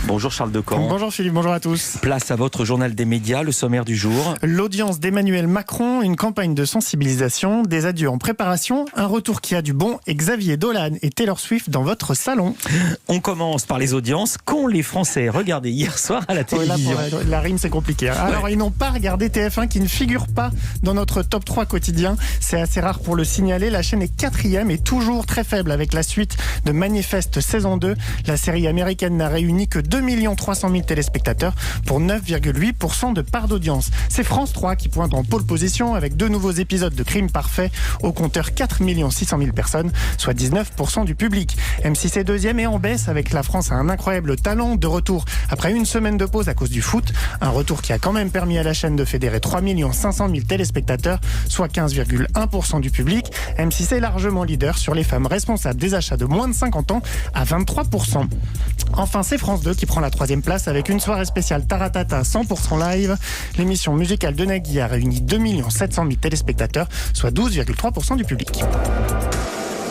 Bonjour Charles Decamp. Bonjour Philippe, bonjour à tous. Place à votre journal des médias, le sommaire du jour. L'audience d'Emmanuel Macron, une campagne de sensibilisation, des adieux en préparation, un retour qui a du bon et Xavier Dolan et Taylor Swift dans votre salon. On commence par les audiences qu'ont les Français regardé hier soir à la télévision. Là, la rime c'est compliqué. Alors ils n'ont pas regardé TF1 qui ne figure pas dans notre top 3 quotidien. C'est assez rare pour le signaler. La chaîne est 4e et toujours très faible avec la suite de Manifeste saison 2. La série américaine n'a réuni que 2 300 000 téléspectateurs pour 9,8% de part d'audience. C'est France 3 qui pointe en pole position avec 2 nouveaux épisodes de Crime Parfait au compteur 4 600 000 personnes, soit 19% du public. M6 est 2e et en baisse avec La France a un incroyable talent de retour après une semaine de pause à cause du foot. Un retour qui a quand même permis à la chaîne de fédérer 3 500 000 téléspectateurs, soit 15,1% du public. M6 est largement leader sur les femmes responsables des achats de moins de 50 ans à 23%. Enfin, c'est France 2 qui prend la 3e place avec une soirée spéciale Taratata 100% live. L'émission musicale de Nagui a réuni 2 700 000 téléspectateurs, soit 12,3% du public.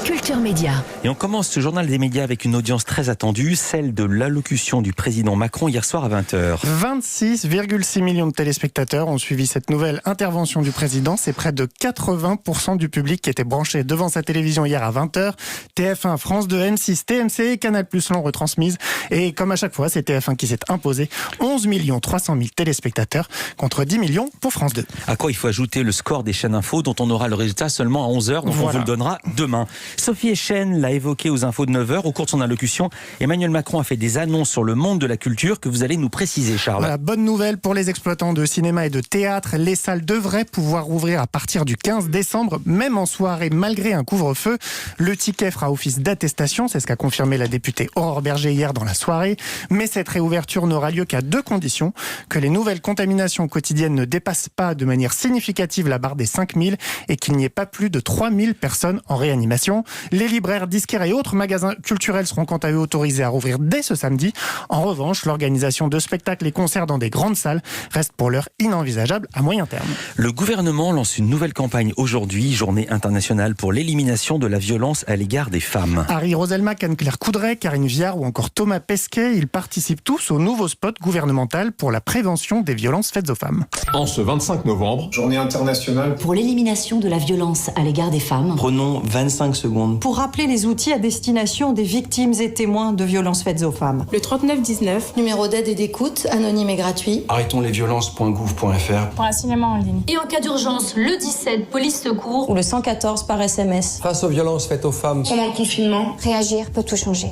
Culture Média. Et on commence ce journal des médias avec une audience très attendue, celle de l'allocution du président Macron hier soir à 20h. 26,6 millions de téléspectateurs ont suivi cette nouvelle intervention du président. C'est près de 80% du public qui était branché devant sa télévision hier à 20h. TF1, France 2, M6, TMC et Canal+ l'ont retransmise. Et comme à chaque fois, c'est TF1 qui s'est imposé. 11 300 000 téléspectateurs contre 10 millions pour France 2. À quoi il faut ajouter le score des chaînes info dont on aura le résultat seulement à 11h, donc voilà. On vous le donnera demain. Sophie Echen l'a évoqué aux infos de 9h. Au cours de son allocution, Emmanuel Macron a fait des annonces sur le monde de la culture que vous allez nous préciser, Charles. Voilà, bonne nouvelle pour les exploitants de cinéma et de théâtre. Les salles devraient pouvoir rouvrir à partir du 15 décembre, même en soirée, malgré un couvre-feu. Le ticket fera office d'attestation, c'est ce qu'a confirmé la députée Aurore Berger hier dans la soirée. Mais cette réouverture n'aura lieu qu'à 2 conditions. Que les nouvelles contaminations quotidiennes ne dépassent pas de manière significative la barre des 5000 et qu'il n'y ait pas plus de 3000 personnes en réanimation. Les libraires, disquaires et autres magasins culturels seront quant à eux autorisés à rouvrir dès ce samedi. En revanche, l'organisation de spectacles et concerts dans des grandes salles reste pour l'heure inenvisageable à moyen terme. Le gouvernement lance une nouvelle campagne aujourd'hui, journée internationale pour l'élimination de la violence à l'égard des femmes. Harry Roselmack, Anne-Claire Coudray, Karine Viard ou encore Thomas Pesquet, ils participent tous au nouveau spot gouvernemental pour la prévention des violences faites aux femmes. En ce 25 novembre, journée internationale pour l'élimination de la violence à l'égard des femmes. Prenons 25 secondes pour rappeler les outils à destination des victimes et témoins de violences faites aux femmes. Le 3919, numéro d'aide et d'écoute, anonyme et gratuit. arrêtonslesviolences.gouv.fr pour un cinéma en ligne. Et en cas d'urgence, le 17, police secours. Ou le 114 par SMS. Face aux violences faites aux femmes. Pendant le confinement, réagir peut tout changer.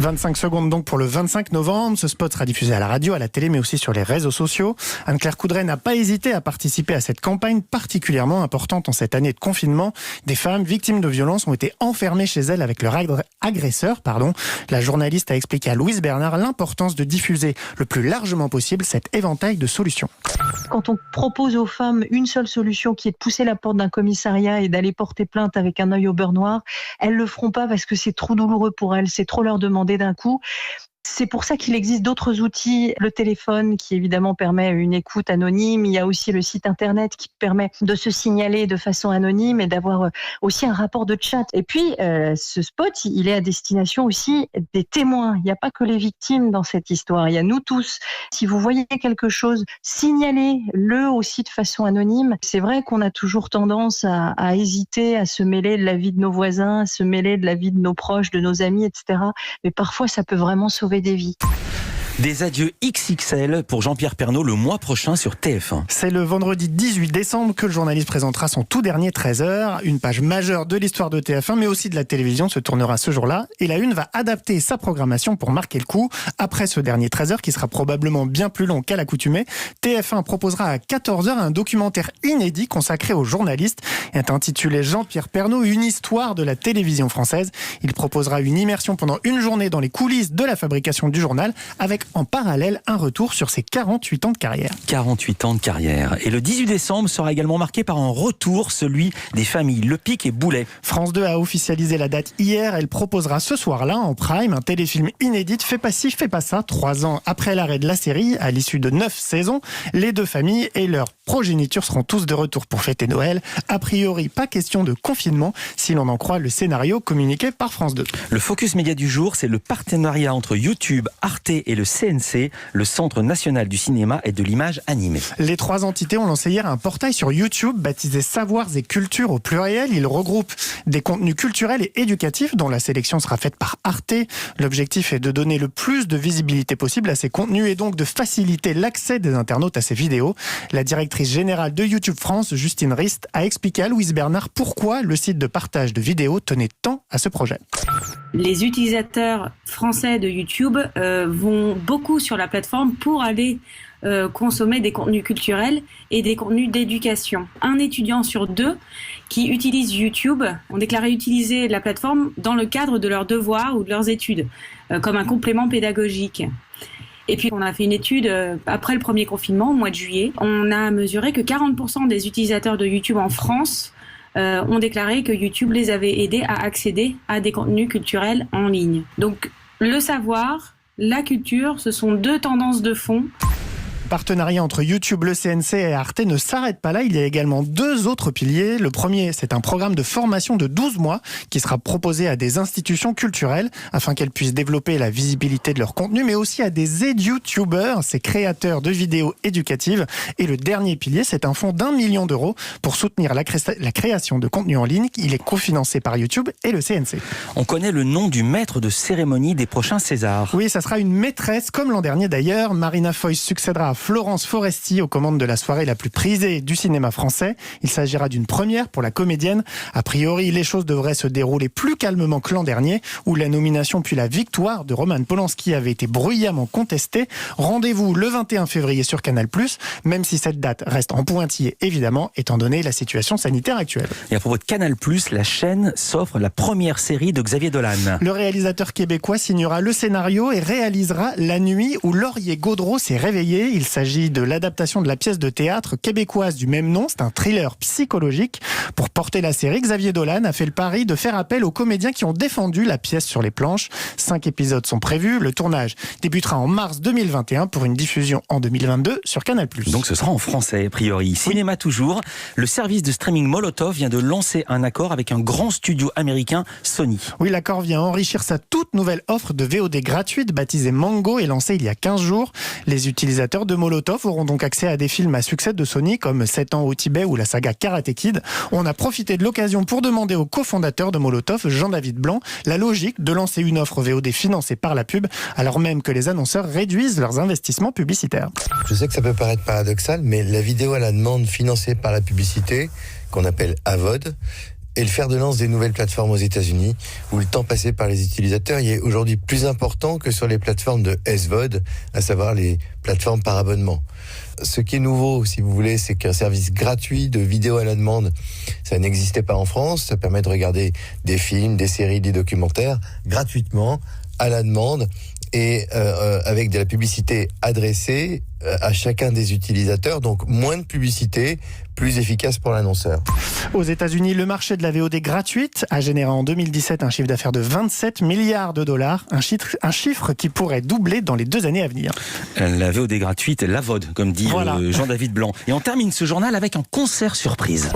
25 secondes donc pour le 25 novembre. Ce spot sera diffusé à la radio, à la télé, mais aussi sur les réseaux sociaux. Anne-Claire Coudray n'a pas hésité à participer à cette campagne particulièrement importante en cette année de confinement. Des femmes victimes de violences ont été enfermées chez elles avec leur agresseur. La journaliste a expliqué à Louise Bernard l'importance de diffuser le plus largement possible cet éventail de solutions. Quand on propose aux femmes une seule solution qui est de pousser la porte d'un commissariat et d'aller porter plainte avec un œil au beurre noir, elles le feront pas parce que c'est trop douloureux pour elles, c'est trop leur demander d'un coup. C'est pour ça qu'il existe d'autres outils, le téléphone qui évidemment permet une écoute anonyme, il y a aussi le site internet qui permet de se signaler de façon anonyme et d'avoir aussi un rapport de chat. Et puis ce spot, il est à destination aussi des témoins, il n'y a pas que les victimes dans cette histoire, il y a nous tous. Si vous voyez quelque chose, signalez-le aussi de façon anonyme. C'est vrai qu'on a toujours tendance à hésiter, à se mêler de la vie de nos voisins, à se mêler de la vie de nos proches, de nos amis, etc. Mais parfois ça peut vraiment sauver des vies. Des adieux XXL pour Jean-Pierre Pernaut le mois prochain sur TF1. C'est le vendredi 18 décembre que le journaliste présentera son tout dernier 13h. Une page majeure de l'histoire de TF1, mais aussi de la télévision se tournera ce jour-là. Et la Une va adapter sa programmation pour marquer le coup. Après ce dernier 13h, qui sera probablement bien plus long qu'à l'accoutumée, TF1 proposera à 14h un documentaire inédit consacré aux journalistes. Il est intitulé Jean-Pierre Pernaut, une histoire de la télévision française. Il proposera une immersion pendant une journée dans les coulisses de la fabrication du journal, avec en parallèle un retour sur ses 48 ans de carrière. 48 ans de carrière. Et le 18 décembre sera également marqué par un retour, celui des familles Lepic et Boulet. France 2 a officialisé la date hier. Elle proposera ce soir-là, en prime, un téléfilm inédit, Fais pas ci, fais pas ça. 3 ans après l'arrêt de la série, à l'issue de 9 saisons, les deux familles et leur progéniture seront tous de retour pour fêter Noël. A priori, pas question de confinement, si l'on en croit le scénario communiqué par France 2. Le focus média du jour, c'est le partenariat entre YouTube, Arte et le CNC, le Centre national du cinéma et de l'image animée. Les 3 entités ont lancé hier un portail sur YouTube baptisé Savoirs et Culture au pluriel. Il regroupe des contenus culturels et éducatifs dont la sélection sera faite par Arte. L'objectif est de donner le plus de visibilité possible à ces contenus et donc de faciliter l'accès des internautes à ces vidéos. La directrice générale de YouTube France, Justine Rist, a expliqué à Louise Bernard pourquoi le site de partage de vidéos tenait tant à ce projet. Les utilisateurs français de YouTube vont beaucoup sur la plateforme pour aller consommer des contenus culturels et des contenus d'éducation. 1 étudiant sur 2 qui utilise YouTube ont déclaré utiliser la plateforme dans le cadre de leurs devoirs ou de leurs études, comme un complément pédagogique. Et puis on a fait une étude après le premier confinement, au mois de juillet. On a mesuré que 40% des utilisateurs de YouTube en France ont déclaré que YouTube les avait aidés à accéder à des contenus culturels en ligne. Donc le savoir, la culture, ce sont 2 tendances de fond. Partenariat entre YouTube, le CNC et Arte ne s'arrête pas là. Il y a également 2 autres piliers. Le premier, c'est un programme de formation de 12 mois qui sera proposé à des institutions culturelles afin qu'elles puissent développer la visibilité de leur contenu, mais aussi à des edutubers, ces créateurs de vidéos éducatives. Et le dernier pilier, c'est un fonds d'1 million d'euros pour soutenir la création de contenu en ligne. Il est cofinancé par YouTube et le CNC. On connaît le nom du maître de cérémonie des prochains Césars. Oui, ça sera une maîtresse, comme l'an dernier d'ailleurs. Marina Foïs succédera à Florence Foresti aux commandes de la soirée la plus prisée du cinéma français. Il s'agira d'une première pour la comédienne. A priori, les choses devraient se dérouler plus calmement que l'an dernier, où la nomination puis la victoire de Roman Polanski avait été bruyamment contestée. Rendez-vous le 21 février sur Canal+, même si cette date reste en pointillé, évidemment, étant donné la situation sanitaire actuelle. Et à propos de Canal+, la chaîne s'offre la première série de Xavier Dolan. Le réalisateur québécois signera le scénario et réalisera La nuit où Laurier Gaudreau s'est réveillé. Il s'agit de l'adaptation de la pièce de théâtre québécoise du même nom. C'est un thriller psychologique. Pour porter la série, Xavier Dolan a fait le pari de faire appel aux comédiens qui ont défendu la pièce sur les planches. 5 épisodes sont prévus. Le tournage débutera en mars 2021 pour une diffusion en 2022 sur Canal+. Donc ce sera en français, a priori. Cinéma toujours. Le service de streaming Molotov vient de lancer un accord avec un grand studio américain, Sony. Oui, l'accord vient enrichir sa toute nouvelle offre de VOD gratuite baptisée Mango et lancée il y a 15 jours. Les utilisateurs de Molotov auront donc accès à des films à succès de Sony comme 7 ans au Tibet ou la saga Karate Kid. On a profité de l'occasion pour demander au cofondateur de Molotov, Jean-David Blanc, la logique de lancer une offre VOD financée par la pub, alors même que les annonceurs réduisent leurs investissements publicitaires. Je sais que ça peut paraître paradoxal, mais la vidéo à la demande financée par la publicité, qu'on appelle AVOD, et le fer de lance des nouvelles plateformes aux États-Unis, où le temps passé par les utilisateurs y est aujourd'hui plus important que sur les plateformes de SVOD, à savoir les plateformes par abonnement. Ce qui est nouveau, si vous voulez, c'est qu'un service gratuit de vidéo à la demande, ça n'existait pas en France. Ça permet de regarder des films, des séries, des documentaires gratuitement, à la demande, et avec de la publicité adressée à chacun des utilisateurs, donc moins de publicité, plus efficace pour l'annonceur. Aux États-Unis, le marché de la VOD gratuite a généré en 2017 un chiffre d'affaires de 27 milliards de dollars, un chiffre qui pourrait doubler dans les 2 années à venir. La VOD gratuite, la VOD, comme dit Jean-David Blanc. Et on termine ce journal avec un concert surprise.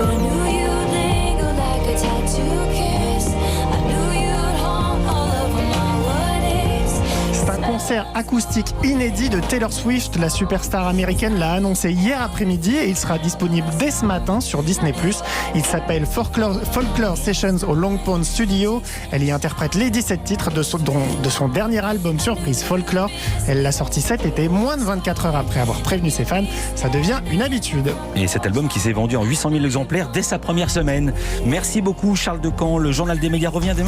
Concert acoustique inédit de Taylor Swift. La superstar américaine l'a annoncé hier après-midi et il sera disponible dès ce matin sur Disney+. Il s'appelle Folklore Sessions au Long Pond Studio. Elle y interprète les 17 titres de son dernier album surprise Folklore. Elle l'a sorti cet été, moins de 24 heures après avoir prévenu ses fans. Ça devient une habitude. Et cet album qui s'est vendu en 800 000 exemplaires dès sa première semaine. Merci beaucoup Charles Decamp. Le journal des médias revient demain.